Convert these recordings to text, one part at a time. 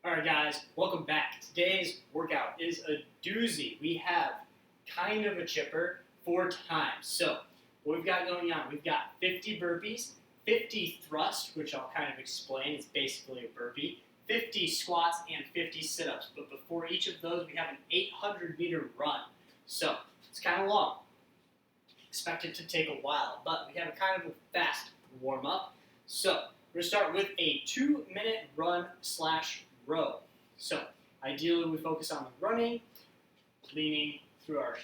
Alright guys, welcome back. Today's workout is a doozy. We have kind of a chipper 4 times. So what we've got going on, we've got 50 burpees, 50 thrusts, which I'll kind of explain, it's basically a burpee, 50 squats, and 50 sit-ups. But before each of those, we have an 800-meter run. So it's kind of long. Expect it to take a while, but we have a kind of a fast warm-up. So we're going to start with a 2-minute run/row. So ideally we focus on the running, leaning through our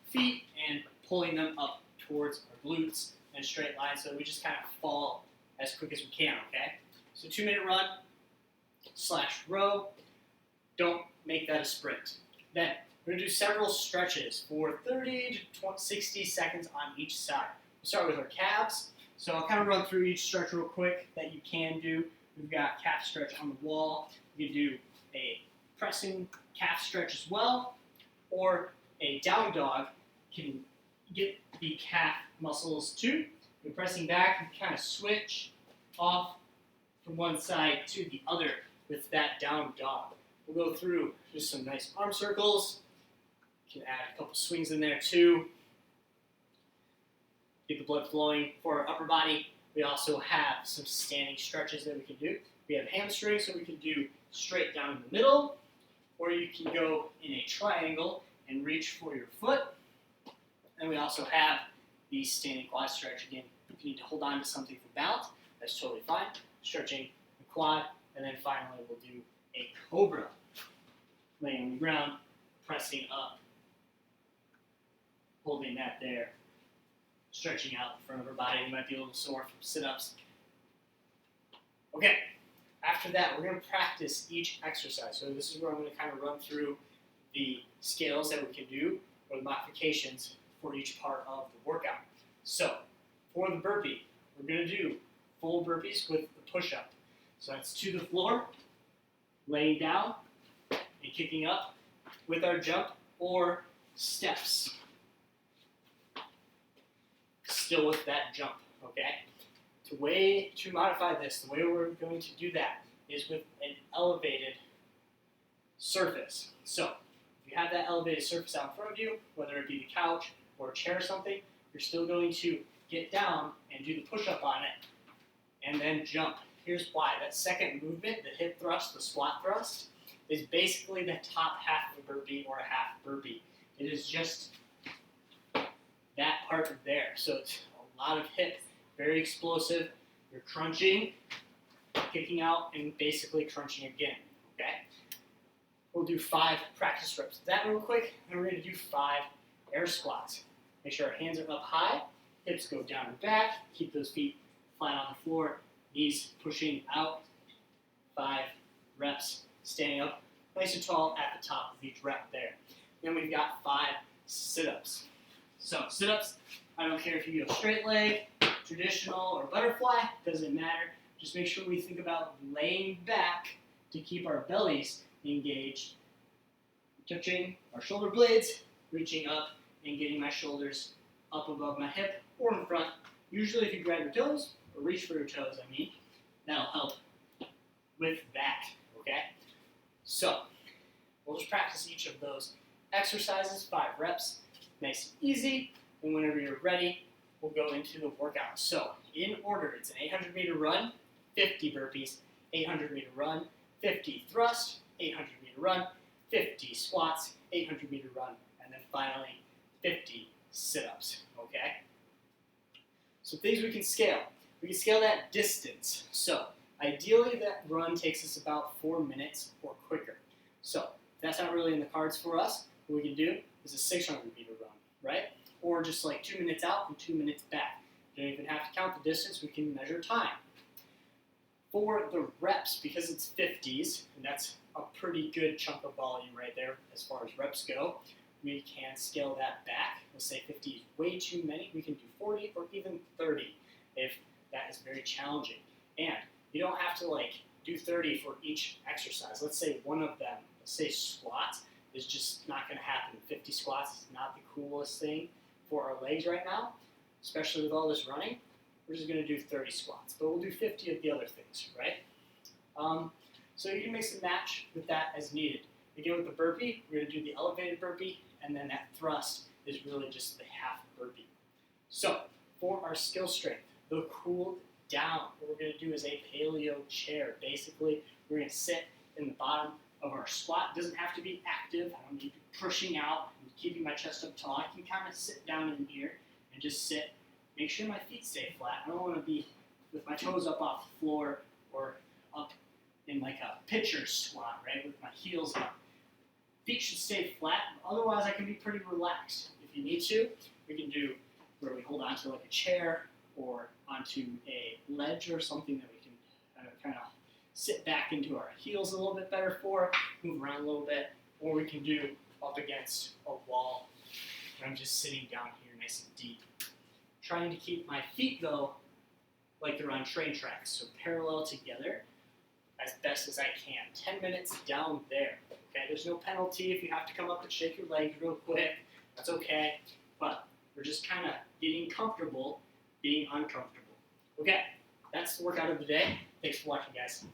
feet and pulling them up towards our glutes in a straight line so we just kind of fall as quick as we can, okay? So 2-minute run/row. Don't make that a sprint. Then we're going to do several stretches for 30 to 60 seconds on each side. We'll start with our calves. So I'll kind of run through each stretch real quick that you can do. We've got calf stretch on the wall. You can do a pressing calf stretch as well, or a down dog can get the calf muscles too. You're pressing back, you kind of switch off from one side to the other with that down dog. We'll go through just some nice arm circles. You can add a couple swings in there too. Get the blood flowing for our upper body. We also have some standing stretches that we can do. We have hamstrings, so we can do straight down in the middle, or you can go in a triangle and reach for your foot. And we also have the standing quad stretch. Again, if you need to hold on to something for balance, that's totally fine. Stretching the quad, and then finally we'll do a cobra. Laying on the ground, pressing up, holding that there. Stretching out the front of our body. You might be a little sore from sit-ups. Okay, after that, we're going to practice each exercise. So this is where I'm going to kind of run through the scales that we can do, or the modifications for each part of the workout. So, for the burpee, we're going to do full burpees with the push-up. So that's to the floor, laying down, and kicking up with our jump, or steps. Still with that jump, okay? To modify this, the way we're going to do that is with an elevated surface. So, if you have that elevated surface out in front of you, whether it be the couch or a chair or something, you're still going to get down and do the push-up on it, and then jump. Here's why. That second movement, the hip thrust, the squat thrust, is basically the top half of a burpee or a half burpee. It is just that part there. So it's a lot of hip, very explosive. You're crunching, kicking out, and basically crunching again, okay? We'll do 5 practice reps of that real quick, and we're going to do 5 air squats. Make sure our hands are up high, hips go down and back, keep those feet flat on the floor, knees pushing out. 5 reps, standing up nice and tall at the top of each rep there. Then we've got 5 sit-ups. So sit-ups, I don't care if you go straight leg, traditional, or butterfly, doesn't matter. Just make sure we think about laying back to keep our bellies engaged, touching our shoulder blades, reaching up and getting my shoulders up above my hip or in front. Usually if you grab your toes, or reach for your toes, that'll help with that, okay? So, we'll just practice each of those exercises, 5 reps. Nice and easy, and whenever you're ready, we'll go into the workout. So, in order, it's an 800-meter run, 50 burpees, 800-meter run, 50 thrust, 800-meter run, 50 squats, 800-meter run, and then finally 50 sit-ups, okay? So things we can scale. We can scale that distance. So, ideally that run takes us about 4 minutes or quicker. So, if that's not really in the cards for us, what we can do is a 600-meter run, right? Or just like 2 minutes out and 2 minutes back. You don't even have to count the distance, we can measure time. For the reps, because it's 50s, and that's a pretty good chunk of volume right there as far as reps go, we can scale that back. Let's say 50 is way too many, we can do 40 or even 30 if that is very challenging. And you don't have to do 30 for each exercise. Let's say one of them, let's say squats, is just not going to happen. 50 squats is not the coolest thing for our legs right now, especially with all this running. We're just going to do 30 squats, but we'll do 50 of the other things, right? So you can mix and match with that as needed. Again, with the burpee, we're going to do the elevated burpee, and then that thrust is really just the half burpee. So for our skill strength, the cooled down, what we're going to do is a paleo chair. Basically, we're going to sit in the bottom of our squat. It doesn't have to be active. I don't need to be pushing out and keeping my chest up tall. I can kind of sit down in here and just sit. Make sure my feet stay flat. I don't want to be with my toes up off the floor or up in like a pitcher squat, right, with my heels up. Feet should stay flat. Otherwise, I can be pretty relaxed. If you need to, we can do where we hold onto like a chair or onto a ledge or something that we can kind of sit back into our heels a little bit better for, move around a little bit, or we can do up against a wall where I'm just sitting down here nice and deep. Trying to keep my feet, though, like they're on train tracks, so parallel together as best as I can. 10 minutes down there. Okay, there's no penalty if you have to come up and shake your legs real quick. That's okay, but we're just kind of getting comfortable being uncomfortable. Okay, that's the workout of the day. Thanks for watching, guys.